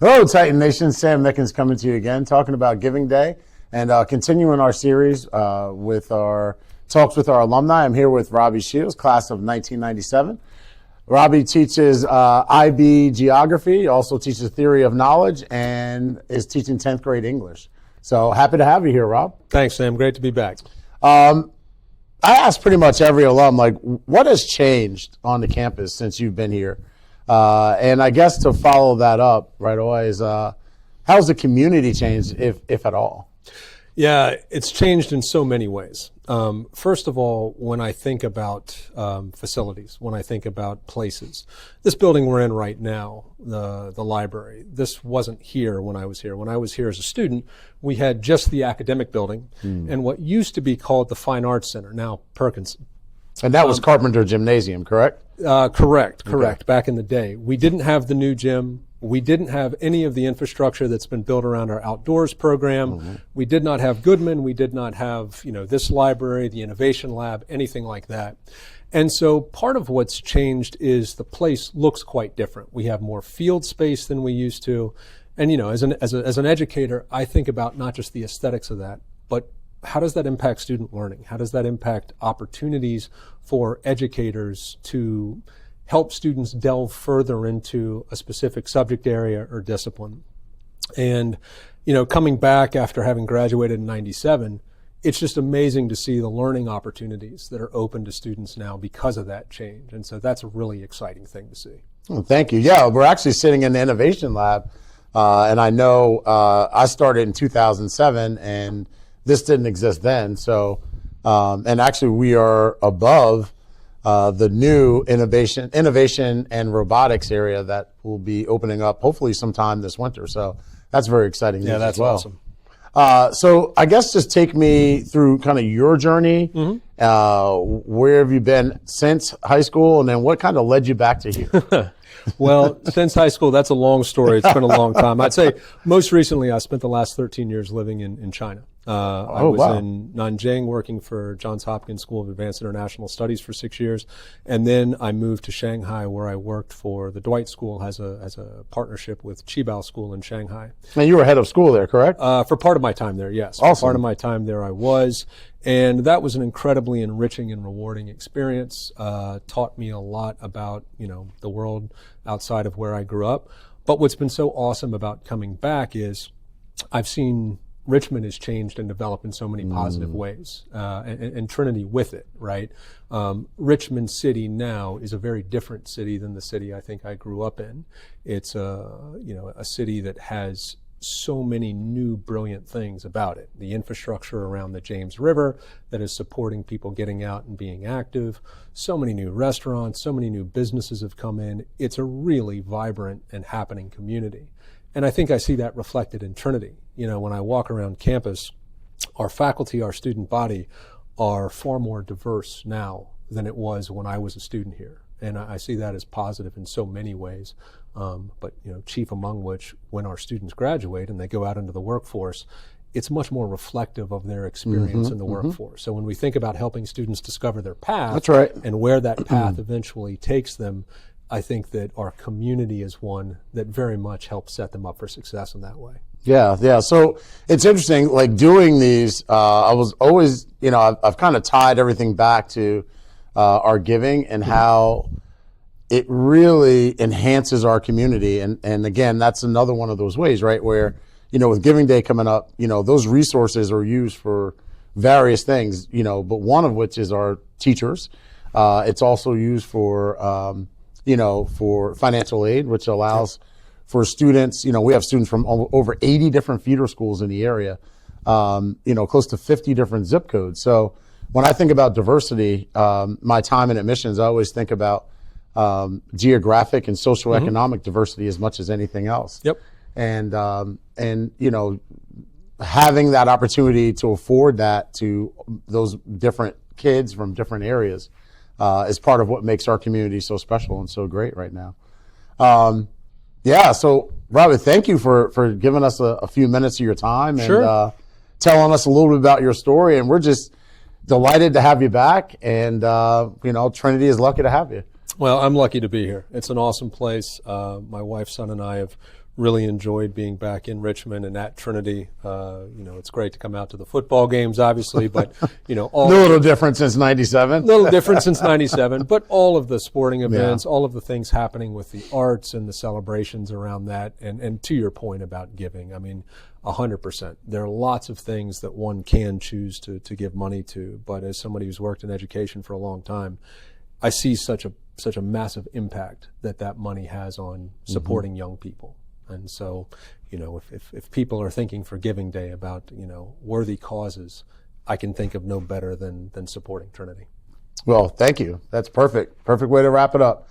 Hello, Titan Nation. Sam Mickens coming to you again, talking about Giving Day and continuing our series with our talks with our alumni. I'm here with Robbie Shields, class of 1997. Robbie teaches IB geography, also teaches theory of knowledge, and is teaching 10th grade English. So happy to have you here, Rob. Thanks, Sam. Great to be back. I ask pretty much every alum, like, what has changed on the campus since you've been here? And I guess to follow that up right away is, how's the community changed, if at all? Yeah, it's changed in so many ways. First of all, when I think about facilities, when I think about places, this building we're in right now, the library, this wasn't here when I was here. When I was here as a student, we had just the academic building and what used to be called the Fine Arts Center, now Perkins. And that was Carpenter Gymnasium, correct? Correct. Okay. Back in the day. We didn't have the new gym. We didn't have any of the infrastructure that's been built around our outdoors program. We did not have Goodman. We did not have, this library, the innovation lab, anything like that. And so part of what's changed is the place looks quite different. We have more field space than we used to. And, as an educator, I think about not just the aesthetics of that, but how does that impact student learning? How does that impact opportunities for educators to help students delve further into a specific subject area or discipline? And, coming back after having graduated in 97, it's just amazing to see the learning opportunities that are open to students now because of that change. And so that's a really exciting thing to see. Well, thank you. Yeah, we're actually sitting in the innovation lab. And I know I started in 2007 and this didn't exist then. So, and actually we are above the new innovation and robotics area that will be opening up hopefully sometime this winter. So that's very exciting news that's as well. awesome. So I guess just take me through kind of your journey. Where have you been since high school, and then what kind of led you back to here? Well, since high school, that's a long story. It's been a long time. I'd say most recently I spent the last 13 years living in China. I was in Nanjing working for Johns Hopkins School of Advanced International Studies for 6 years. And then I moved to Shanghai where I worked for the Dwight School as a partnership with Qibao School in Shanghai. And you were head of school there, correct? For part of my time there, yes. Awesome. For part of my time there I was. And that was an incredibly enriching and rewarding experience. Taught me a lot about, the world outside of where I grew up. But what's been so awesome about coming back is I've seen Richmond has changed and developed in so many positive ways, and Trinity with it, right? Richmond City now is a very different city than the city I think I grew up in. It's a city that has so many new brilliant things about it. The infrastructure around the James River that is supporting people getting out and being active. So many new restaurants, so many new businesses have come in. It's a really vibrant and happening community. And I think I see that reflected in Trinity. When I walk around campus, our faculty, our student body are far more diverse now than it was when I was a student here. And I see that as positive in so many ways. But chief among which, when our students graduate and they go out into the workforce, it's much more reflective of their experience in the workforce. So when we think about helping students discover their path, that's right, and where that path eventually takes them, I think that our community is one that very much helps set them up for success in that way. Yeah. So it's interesting, like doing these, I was always, I've kind of tied everything back to our giving and how it really enhances our community. And again, that's another one of those ways, right, where, with Giving Day coming up, those resources are used for various things, but one of which is our teachers. It's also used for, for financial aid, which allows for students, we have students from over 80 different feeder schools in the area, close to 50 different zip codes. So when I think about diversity, my time in admissions, I always think about geographic and socioeconomic diversity as much as anything else. Yep. And having that opportunity to afford that to those different kids from different areas is part of what makes our community so special and so great right now. So Robbie, thank you for giving us a few minutes of your time and telling us a little bit about your story. And we're just delighted to have you back. And, Trinity is lucky to have you. Well, I'm lucky to be here. It's an awesome place. My wife, son, and I have really enjoyed being back in Richmond and at Trinity. It's great to come out to the football games, obviously, but a little different since '97. Little different since '97, but all of the sporting events, all of the things happening with the arts and the celebrations around that, and to your point about giving, I mean, 100%. There are lots of things that one can choose to give money to, but as somebody who's worked in education for a long time, I see such a massive impact that money has on supporting young people. And so, if people are thinking for Giving Day about, worthy causes, I can think of no better than supporting Trinity. Well, thank you. That's perfect. Perfect way to wrap it up.